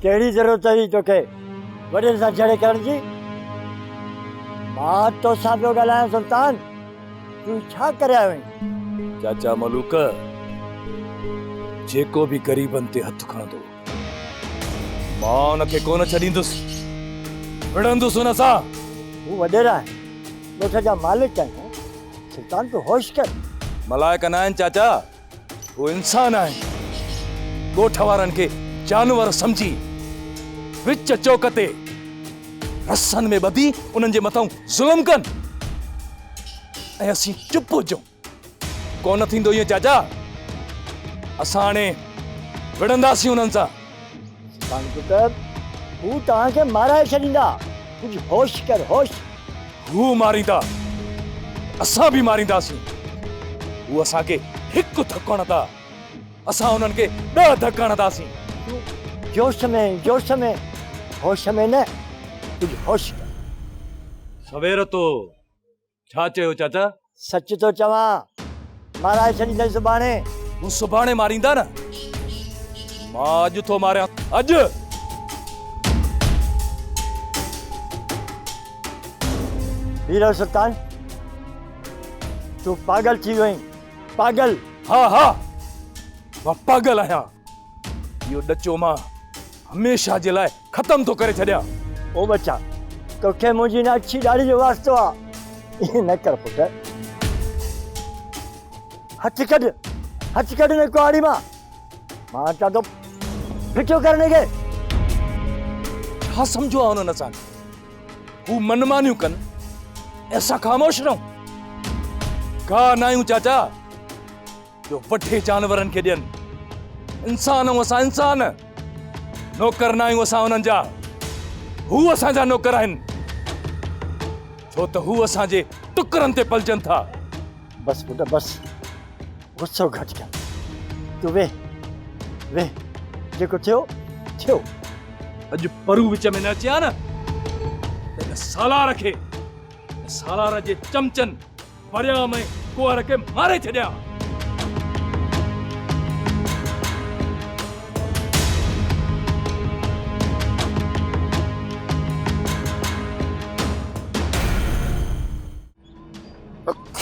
कहिड़ी ज़रूरत हुई तोखे वॾे सां छड़े करण जी? मां तोसां पियो ॻाल्हायां सुल्तान, तूं छा करे आयो आहीं? चाचा मलूक जेको भी गरीबन ते हथ खणंदो मां उनखे कोन छॾींदुसि, विढ़ंदुसि उन सां। हू वॾेरा आहे, ॻोठ जा मालिक आहिनि। सुल्तान तूं होश कर। मलाइक न आहिनि चाचा, वो इंसान आहिनि। ॻोठ वारनि खे जानवर समझी विच चौक ते रसन में ॿधी उन्हनि जे मथां ज़ुल्म कनि ऐं असीं चुप हुजूं। कोन थींदो ईअं चाचा, असां हाणे विढ़ंदासीं उन्हनि सां। सुल्तान पुत्र, हू तव्हांखे माराए छॾींदा। कुझु होश कर, होश। हू मारींदा, असां भी मारींदासीं। हू असांखे हिकु धक्को हणंदा, असां उन्हनि खे 10 धक्का हणंदासीं। जोश में, जोश में, होश में न। कुझु होश कर। सवेर तो छा चयो चाचा? सच तो चवां, माराए छॾींदई सुभाणे। हू सुभाणे मारींदा न, मां अॼु थो मारियां, अॼु। हीरो सुल्तान, तूं पागल थी वई, पागल। हाँ हाँ, मां पागल आहियां। इहो ॾचो मां हमेशा जे लाइ ख़त्म थो करे छॾियां। ओ बच्चा, तोखे मुंहिंजी न अछी ॾाढ़ी जो वास्तो आहे। ईअं न कर पुट। हथ कढ न कुआड़ी मां चां थो फिटो करने के। छा सम्झो आहे उन्हनि असांखे? हू मनमानियूं कनि ऐं असां ख़ामोश रहूं? का न आहियूं चाचा जो वॾे जानवरनि खे ॾियनि। इंसान ऐं असां इंसान, नौकर न आहियूं असां उन्हनि जा। हू असांजा नौकर आहिनि, छो त हू असांजे टुकरनि ते पलजनि था। बस पुट बस, गुस्सो घटि कर। तूं वेह, जेको थियो। अॼु परू विच में न अचिया न, त सालार खे, सालार जे चमचनि परियां में कुंवर खे मारे छॾिया।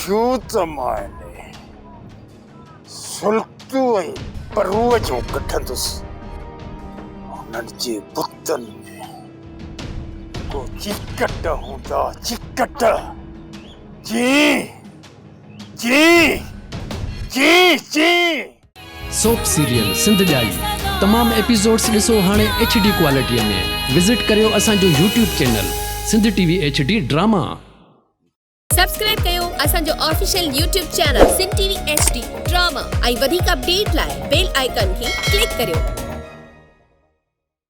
क्यों त माने सुल्तू ऐं परूअ जो कढंदुसि उन्हनि जे बुतनि में को चिकट हूंदा, चिकट। जी। सोप सीरियल सिंध ॼाई तमाम एपिसोड्स ॾिसो हाणे HD क्वालिटीअ में। विज़िट करियो असांजो YouTube channel Sindh TV HD drama. Subscribe कयो असांजो official YouTube channel Sindh TV HD drama ऐं वधीक अपडेट लाइ बेल आइकन खे क्लिक करियो।